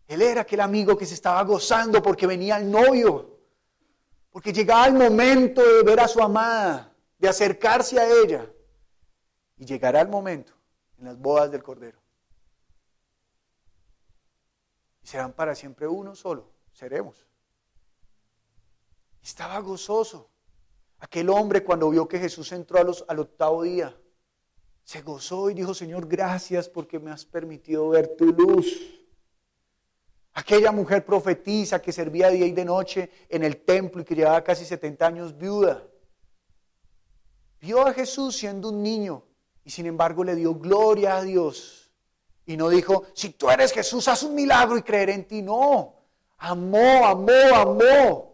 Él era aquel amigo que se estaba gozando porque venía el novio, porque llegaba el momento de ver a su amada, de acercarse a ella, y llegará el momento en las bodas del Cordero. Y serán para siempre uno solo, seremos. Estaba gozoso. Aquel hombre cuando vio que Jesús entró al octavo día, se gozó y dijo, Señor, gracias porque me has permitido ver tu luz. Aquella mujer profetisa que servía día y de noche en el templo y que llevaba casi 70 años viuda, vio a Jesús siendo un niño y sin embargo le dio gloria a Dios. Y no dijo, si tú eres Jesús, haz un milagro y creeré en ti. No, amó.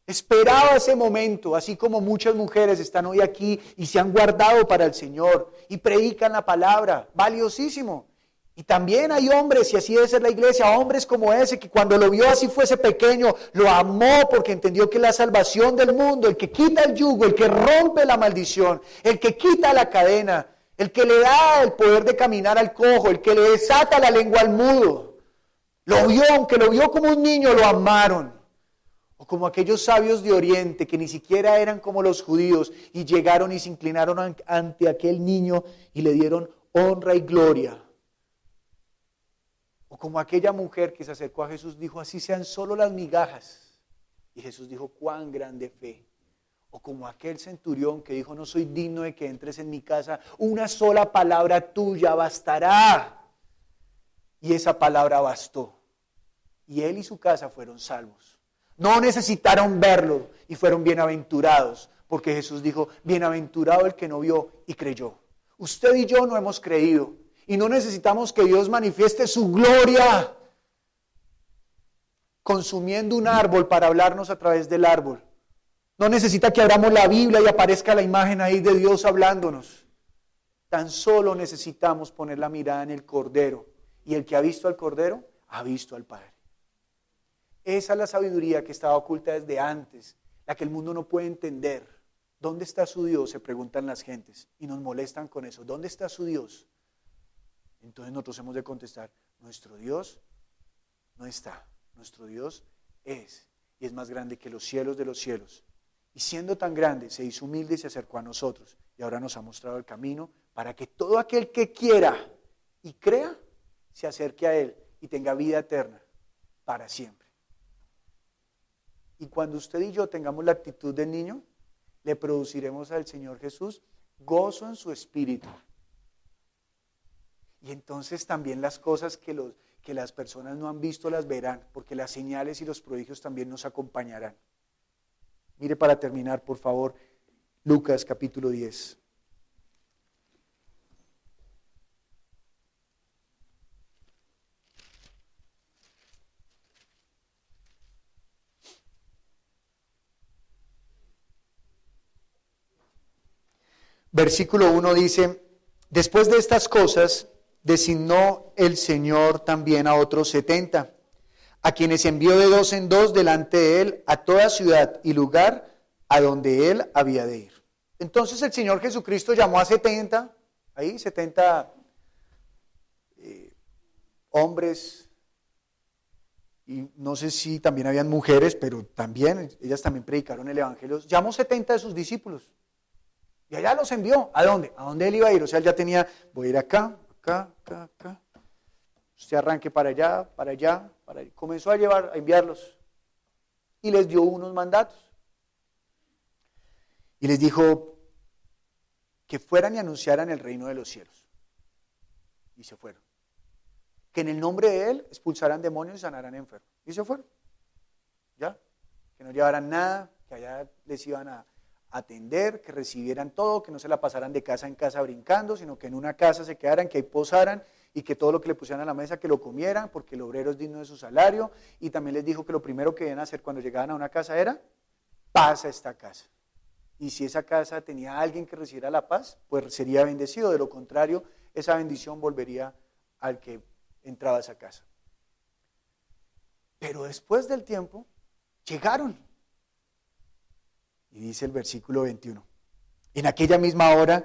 Esperaba ese momento, así como muchas mujeres están hoy aquí y se han guardado para el Señor y predican la palabra, valiosísimo. Y también hay hombres, y así debe ser la iglesia, hombres como ese que cuando lo vio así fuese pequeño, lo amó porque entendió que la salvación del mundo, el que quita el yugo, el que rompe la maldición, el que quita la cadena, el que le da el poder de caminar al cojo, el que le desata la lengua al mudo, lo vio, aunque lo vio como un niño, lo amaron. O como aquellos sabios de Oriente que ni siquiera eran como los judíos y llegaron y se inclinaron ante aquel niño y le dieron honra y gloria. O como aquella mujer que se acercó a Jesús, dijo, así sean solo las migajas. Y Jesús dijo, cuán grande fe. O como aquel centurión que dijo, no soy digno de que entres en mi casa, una sola palabra tuya bastará. Y esa palabra bastó. Y él y su casa fueron salvos. No necesitaron verlo y fueron bienaventurados, porque Jesús dijo, bienaventurado el que no vio y creyó. Usted y yo no hemos creído y no necesitamos que Dios manifieste su gloria consumiendo un árbol para hablarnos a través del árbol. No necesita que abramos la Biblia y aparezca la imagen ahí de Dios hablándonos. Tan solo necesitamos poner la mirada en el Cordero. Y el que ha visto al Cordero, ha visto al Padre. Esa es la sabiduría que estaba oculta desde antes, la que el mundo no puede entender. ¿Dónde está su Dios? Se preguntan las gentes y nos molestan con eso. ¿Dónde está su Dios? Entonces nosotros hemos de contestar, nuestro Dios no está. Nuestro Dios es, y es más grande que los cielos de los cielos. Y siendo tan grande, se hizo humilde y se acercó a nosotros. Y ahora nos ha mostrado el camino para que todo aquel que quiera y crea, se acerque a Él y tenga vida eterna para siempre. Y cuando usted y yo tengamos la actitud del niño, le produciremos al Señor Jesús gozo en su espíritu. Y entonces también las cosas que las personas no han visto las verán, porque las señales y los prodigios también nos acompañarán. Mire para terminar, por favor, Lucas capítulo 10. Versículo 1 dice, después de estas cosas, designó el Señor también a otros 70, a quienes envió de 2 en 2 delante de él a toda ciudad y lugar a donde él había de ir. Entonces el Señor Jesucristo llamó a 70, ahí 70 hombres, y no sé si también habían mujeres, pero también, ellas también predicaron el Evangelio. Llamó 70 de sus discípulos. Y allá los envió. ¿A dónde? ¿A dónde él iba a ir? O sea, él ya tenía, voy a ir acá. Usted arranque para allá, para allá, para allá. Comenzó a enviarlos. Y les dio unos mandatos. Y les dijo que fueran y anunciaran el reino de los cielos. Y se fueron. Que en el nombre de él expulsaran demonios y sanaran enfermos. Y se fueron. ¿Ya? Que no llevaran nada, que allá les iban a atender, que recibieran todo, que no se la pasaran de casa en casa brincando, sino que en una casa se quedaran, que ahí posaran y que todo lo que le pusieran a la mesa que lo comieran, porque el obrero es digno de su salario. Y también les dijo que lo primero que debían hacer cuando llegaban a una casa era, paz a esta casa. Y si esa casa tenía a alguien que recibiera la paz, pues sería bendecido. De lo contrario, esa bendición volvería al que entraba a esa casa. Pero después del tiempo, llegaron. Y dice el versículo 21. En aquella misma hora,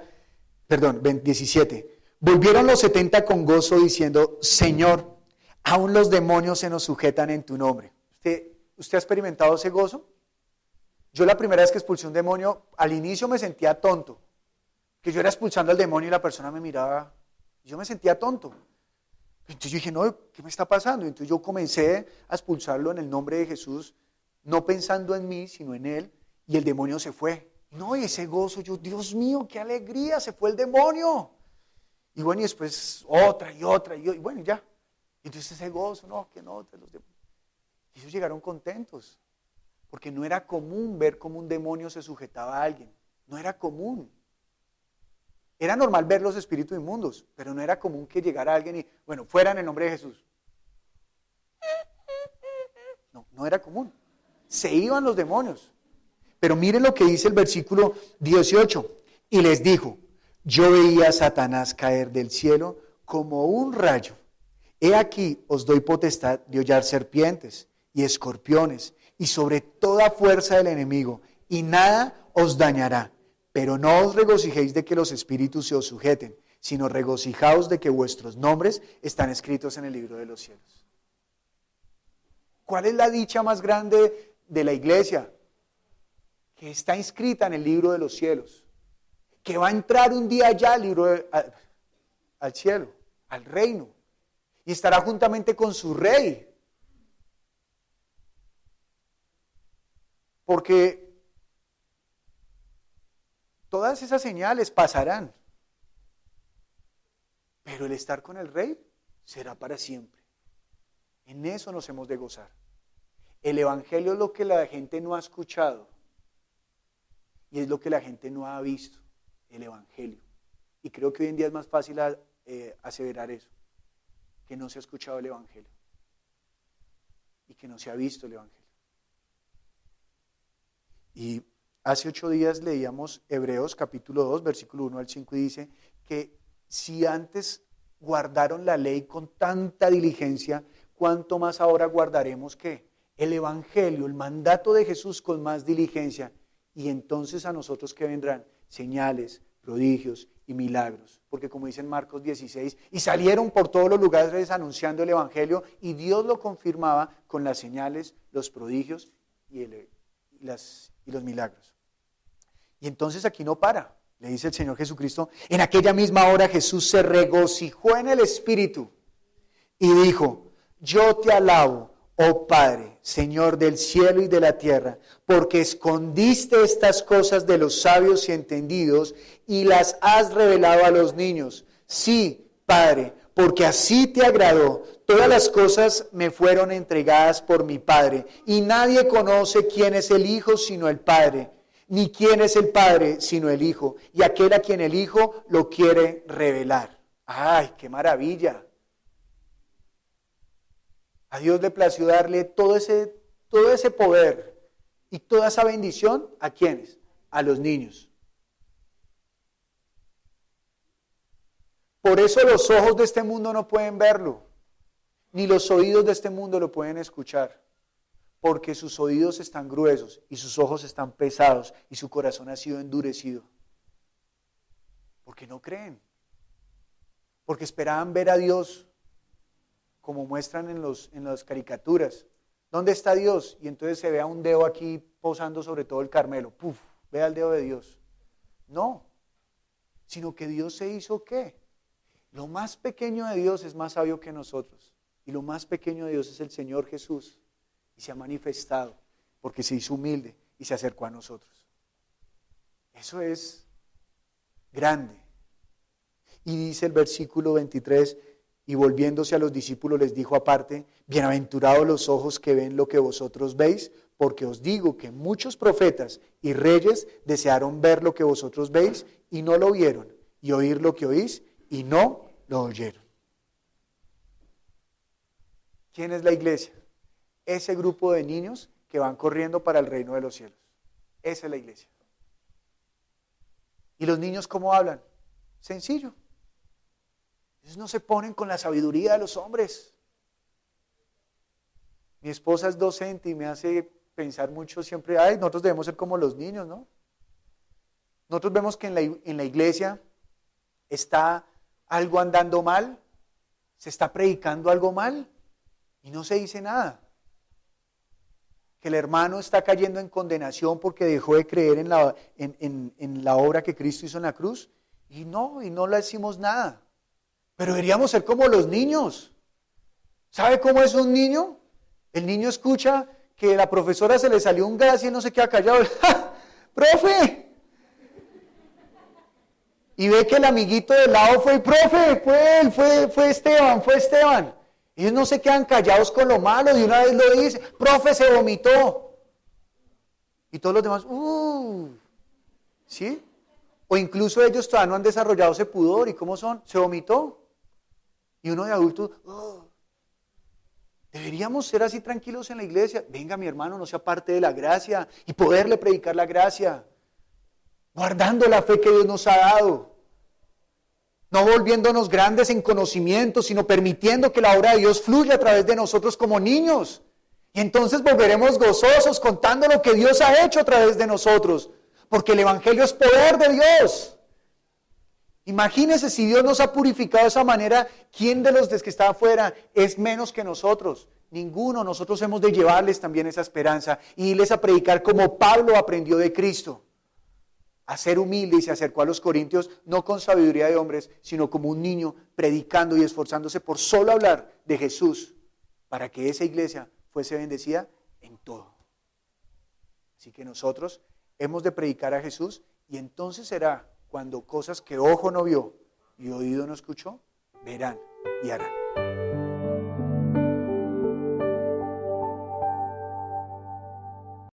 17, volvieron los 70 con gozo diciendo, Señor, aún los demonios se nos sujetan en tu nombre. ¿Usted ha experimentado ese gozo? Yo la primera vez que expulsé un demonio, al inicio me sentía tonto. Que yo era expulsando al demonio y la persona me miraba. Yo me sentía tonto. Entonces yo dije, no, ¿qué me está pasando? Entonces yo comencé a expulsarlo en el nombre de Jesús, no pensando en mí, sino en él. Y el demonio se fue. No, y ese gozo, yo, Dios mío, qué alegría, se fue el demonio. Y bueno, y después otra, y bueno, ya. Entonces ese gozo, no, que no, los demonios. Y ellos llegaron contentos, porque no era común ver cómo un demonio se sujetaba a alguien. No era común. Era normal ver los espíritus inmundos, pero no era común que llegara alguien y, bueno, fuera en el nombre de Jesús. No era común. Se iban los demonios. Pero miren lo que dice el versículo 18. Y les dijo, yo veía a Satanás caer del cielo como un rayo. He aquí os doy potestad de hollar serpientes y escorpiones y sobre toda fuerza del enemigo, y nada os dañará. Pero no os regocijéis de que los espíritus se os sujeten, sino regocijaos de que vuestros nombres están escritos en el libro de los cielos. ¿Cuál es la dicha más grande de la iglesia? Que está inscrita en el libro de los cielos, que va a entrar un día allá al cielo, al reino, y estará juntamente con su rey. Porque todas esas señales pasarán, pero el estar con el rey será para siempre. En eso nos hemos de gozar. El evangelio es lo que la gente no ha escuchado. Y es lo que la gente no ha visto, el evangelio. Y creo que hoy en día es más fácil aseverar eso, que no se ha escuchado el evangelio y que no se ha visto el evangelio. Y hace 8 días leíamos Hebreos capítulo 2, versículo 1 al 5, y dice que si antes guardaron la ley con tanta diligencia, ¿cuánto más ahora guardaremos qué? El evangelio, el mandato de Jesús con más diligencia. Y entonces a nosotros ¿qué vendrán? Señales, prodigios y milagros. Porque como dice en Marcos 16, y salieron por todos los lugares anunciando el evangelio, y Dios lo confirmaba con las señales, los prodigios y los milagros. Y entonces aquí no para, le dice el Señor Jesucristo, en aquella misma hora Jesús se regocijó en el Espíritu y dijo, yo te alabo, oh Padre, Señor del cielo y de la tierra, porque escondiste estas cosas de los sabios y entendidos y las has revelado a los niños. Sí, Padre, porque así te agradó. Todas las cosas me fueron entregadas por mi Padre, y nadie conoce quién es el Hijo sino el Padre, ni quién es el Padre sino el Hijo, y aquel a quien el Hijo lo quiere revelar. ¡Ay, qué maravilla! A Dios le plació darle todo ese poder y toda esa bendición, ¿a quiénes? A los niños. Por eso los ojos de este mundo no pueden verlo, ni los oídos de este mundo lo pueden escuchar, porque sus oídos están gruesos y sus ojos están pesados y su corazón ha sido endurecido. Porque no creen, porque esperaban ver a Dios como muestran en las caricaturas. ¿Dónde está Dios? Y entonces se ve a un dedo aquí posando sobre todo el Carmelo. ¡Puf! Vea el dedo de Dios. No, sino que Dios se hizo ¿qué? Lo más pequeño de Dios es más sabio que nosotros. Y lo más pequeño de Dios es el Señor Jesús. Y se ha manifestado porque se hizo humilde y se acercó a nosotros. Eso es grande. Y dice el versículo 23, y volviéndose a los discípulos les dijo aparte, bienaventurados los ojos que ven lo que vosotros veis, porque os digo que muchos profetas y reyes desearon ver lo que vosotros veis y no lo vieron, y oír lo que oís y no lo oyeron. ¿Quién es la iglesia? Ese grupo de niños que van corriendo para el reino de los cielos. Esa es la iglesia. ¿Y los niños cómo hablan? Sencillo. Ellos no se ponen con la sabiduría de los hombres. Mi esposa es docente y me hace pensar mucho siempre, nosotros debemos ser como los niños, ¿no? Nosotros vemos que en la iglesia está algo andando mal, se está predicando algo mal y no se dice nada. Que el hermano está cayendo en condenación porque dejó de creer en la obra que Cristo hizo en la cruz y no le decimos nada. Pero deberíamos ser como los niños. ¿Sabe cómo es un niño? El niño escucha que a la profesora se le salió un gas y él no se queda callado. ¡Ja! ¡Profe! Y ve que el amiguito del lado fue, profe, fue él, fue Esteban. Ellos no se quedan callados con lo malo, de una vez lo dice, profe, se vomitó. Y todos los demás, ¿sí? O incluso ellos todavía no han desarrollado ese pudor, ¿y cómo son? Se vomitó. Y uno de adultos, deberíamos ser así tranquilos en la iglesia. Venga, mi hermano, no sea parte de la gracia y poderle predicar la gracia, guardando la fe que Dios nos ha dado. No volviéndonos grandes en conocimiento, sino permitiendo que la obra de Dios fluya a través de nosotros como niños. Y entonces volveremos gozosos contando lo que Dios ha hecho a través de nosotros, porque el Evangelio es poder de Dios. Imagínense si Dios nos ha purificado de esa manera, ¿quién de los que está afuera es menos que nosotros? Ninguno. Nosotros hemos de llevarles también esa esperanza y irles a predicar como Pablo aprendió de Cristo. A ser humilde y se acercó a los corintios no con sabiduría de hombres, sino como un niño predicando y esforzándose por solo hablar de Jesús para que esa iglesia fuese bendecida en todo. Así que nosotros hemos de predicar a Jesús y entonces será cuando cosas que ojo no vio y oído no escuchó, verán y harán.